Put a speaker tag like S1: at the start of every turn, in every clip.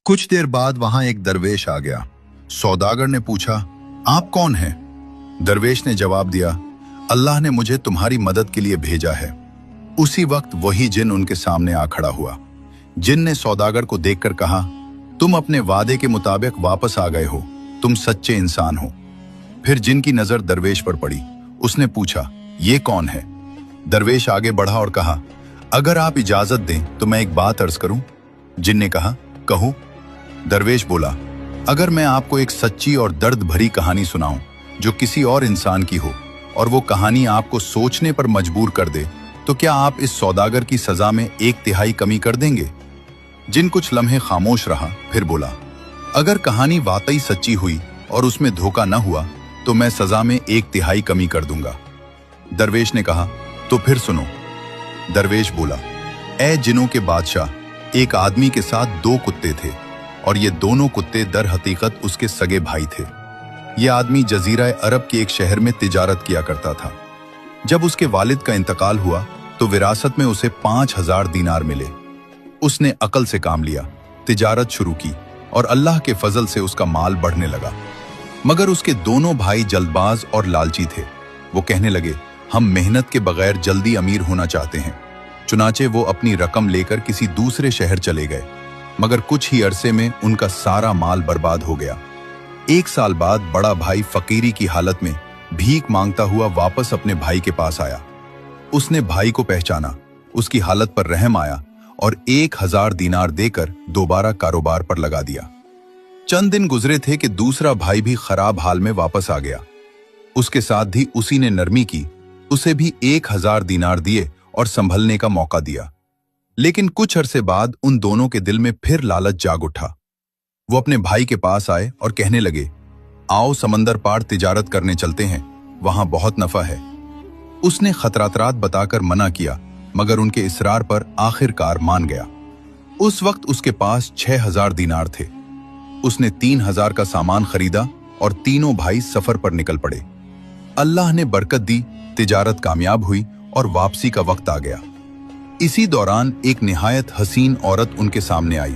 S1: कुछ देर बाद वहां एक दरवेश आ गया। सौदागर ने पूछा, आप कौन हैं? दरवेश ने जवाब दिया, अल्लाह ने मुझे तुम्हारी मदद के लिए भेजा है। उसी वक्त वही जिन उनके सामने आ खड़ा हुआ। जिन ने सौदागर को देखकर कहा, तुम अपने वादे के मुताबिक वापस आ गए हो, तुम सच्चे इंसान हो। फिर जिन की नजर दरवेश पर पड़ी। उसने पूछा, ये कौन है? दरवेश आगे बढ़ा और कहा, अगर आप इजाजत दें तो मैं एक बात अर्ज करूं। जिन ने कहा, कहो। दरवेश बोला, अगर मैं आपको एक सच्ची और दर्द भरी कहानी सुनाऊं जो किसी और इंसान की हो और वो कहानी आपको सोचने पर मजबूर कर दे, तो क्या आप इस सौदागर की सजा में 1/3 कमी कर देंगे? जिन कुछ लम्हे खामोश रहा, फिर बोला, अगर कहानी वाकई सच्ची हुई और उसमें धोखा न हुआ तो मैं सजा में 1/3 कमी कर दूंगा। दरवेश ने कहा, तो फिर सुनो। दरवेश बोला, ए जिनों के बादशाह, एक आदमी के साथ 2 कुत्ते थे और ये दोनों कुत्ते दर हकीकत उसके सगे भाई थे। ये आदमी जजीरा अरब के एक शहर में तिजारत किया करता था। जब उसके वालिद का इंतकाल हुआ तो विरासत में उसे 5000 दीनार मिले। उसने अकल से काम लिया, तिजारत शुरू की और अल्लाह के फजल से उसका माल बढ़ने लगा। मगर उसके दोनों भाई जल्दबाज और लालची थे। वो कहने लगे, हम मेहनत के बगैर जल्दी अमीर होना चाहते हैं। चुनाचे वो अपनी रकम लेकर किसी दूसरे शहर चले गए, मगर कुछ ही अरसे में उनका सारा माल बर्बाद हो गया। 1 साल बाद बड़ा भाई फकीरी की हालत में भीख मांगता हुआ वापस अपने भाई के पास आया। उसने भाई को पहचाना, उसकी हालत पर रहम आया और 1000 दीनार देकर दोबारा कारोबार पर लगा दिया। चंद दिन गुजरे थे कि दूसरा भाई भी खराब हाल में वापस आ गया। उसके साथ भी उसी ने नरमी की, उसे भी 1000 दीनार दिए और संभलने का मौका दिया। लेकिन कुछ अरसे बाद उन दोनों के दिल में फिर लालच जाग उठा। वो अपने भाई के पास आए और कहने लगे, आओ समंदर पार तिजारत करने चलते हैं, वहां बहुत नफा है। उसने खतरात बताकर मना किया, मगर उनके इसरार पर आखिरकार मान गया। उस वक्त उसके पास 6000 दीनार थे। उसने 3000 का सामान खरीदा और तीनों भाई सफर पर निकल पड़े। अल्लाह ने बरकत दी, तिजारत कामयाब हुई और वापसी का वक्त आ गया। इसी दौरान एक निहायत हसीन औरत उनके सामने आई।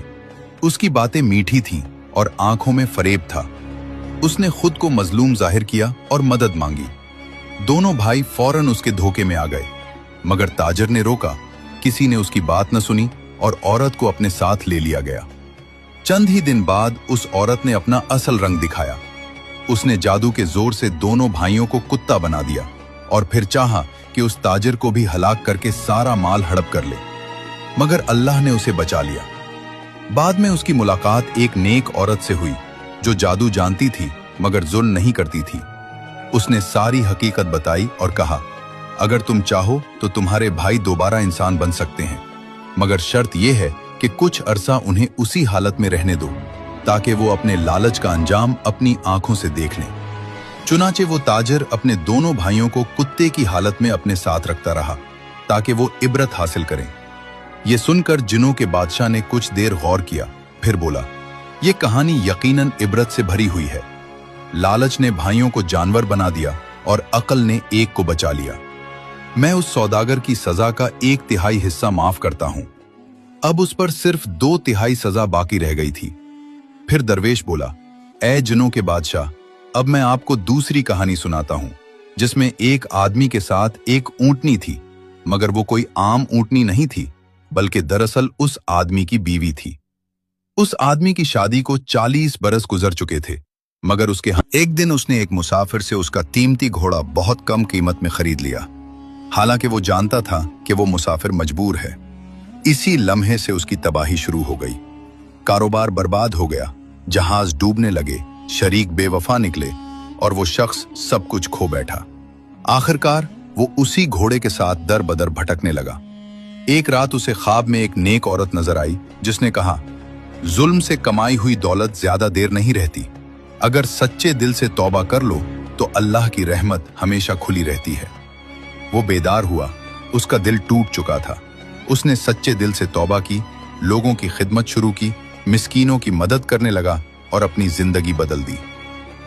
S1: उसकी बातें मीठी थीं और आंखों में फरेब था। उसने खुद को मजलूम जाहिर किया और मदद मांगी। दोनों भाई फौरन उसके धोखे में आ गए, मगर ताजर ने रोका। किसी ने उसकी बात न सुनी और औरत को अपने साथ ले लिया गया। चंद ही दिन बाद उस औरत ने अपना असल रंग दिखाया। उसने जादू के जोर से दोनों भाइयों को कुत्ता बना दिया और फिर चाहा कि उस ताजिर को भी हलाक करके सारा माल हड़प कर ले, मगर अल्लाह ने उसे बचा लिया। बाद में उसकी मुलाकात एक नेक औरत से हुई जो जादू जानती थी मगर जुल्म नहीं करती थी। उसने सारी हकीकत बताई और कहा, अगर तुम चाहो तो तुम्हारे भाई दोबारा इंसान बन सकते हैं, मगर शर्त यह है कि कुछ अरसा उन्हें उसी हालत में रहने दो ताकि वो अपने लालच का अंजाम अपनी आंखों से देख लें। चुनाचे वो ताजिर अपने दोनों भाइयों को कुत्ते की हालत में अपने साथ रखता रहा ताकि वो इबरत हासिल करें। ये सुनकर जिनों के बादशाह ने कुछ देर गौर किया, फिर बोला, ये कहानी यकीनन इबरत से भरी हुई है। लालच ने भाइयों को जानवर बना दिया और अकल ने एक को बचा लिया। मैं उस सौदागर की सजा का 1/3 हिस्सा माफ करता हूं। अब उस पर सिर्फ 2/3 सजा बाकी रह गई थी। फिर दरवेश बोला, ए जिनों के बादशाह, अब मैं आपको दूसरी कहानी सुनाता हूं, जिसमें एक आदमी के साथ एक ऊंटनी थी, मगर वो कोई आम ऊंटनी नहीं थी, बल्कि दरअसल उस आदमी की बीवी थी। उस आदमी की शादी को 40 बरस गुजर चुके थे, मगर एक दिन उसने एक मुसाफिर से उसका कीमती घोड़ा बहुत कम कीमत में खरीद लिया। हालांकि वो जानता था कि वो मुसाफिर मजबूर है। इसी लम्हे से उसकी तबाही शुरू हो गई। कारोबार बर्बाद हो गया, जहाज डूबने लगे, शरीक बेवफा निकले और वो शख्स सब कुछ खो बैठा। आखिरकार वो उसी घोड़े के साथ दर बदर भटकने लगा। एक रात उसे ख्वाब में एक नेक औरत नजर आई जिसने कहा, जुल्म से कमाई हुई दौलत ज्यादा देर नहीं रहती। अगर सच्चे दिल से तौबा कर लो तो अल्लाह की रहमत हमेशा खुली रहती है। वो बेदार हुआ, उसका दिल टूट चुका था। उसने सच्चे दिल से तौबा की, लोगों की खिदमत शुरू की, मिस्कीनों की मदद करने लगा और अपनी जिंदगी बदल दी।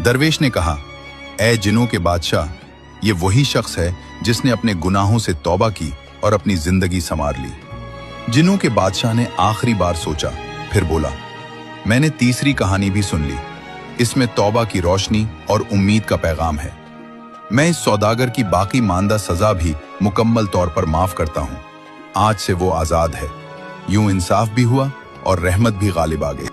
S1: दरवेश ने कहा, ए जिनों के बादशाह, ये वही शख्स है जिसने अपने गुनाहों से तौबा की और अपनी जिंदगी संवार ली। जिनों के बादशाह ने आखिरी बार सोचा, फिर बोला, मैंने तीसरी कहानी भी सुन ली। इसमें तौबा की रोशनी और उम्मीद का पैगाम है। मैं इस सौदागर की बाकी मानदा सजा भी मुकम्मल तौर पर माफ करता हूँ। आज से वो आजाद है। यूं इंसाफ भी हुआ और रहमत भी गालिब आ गई।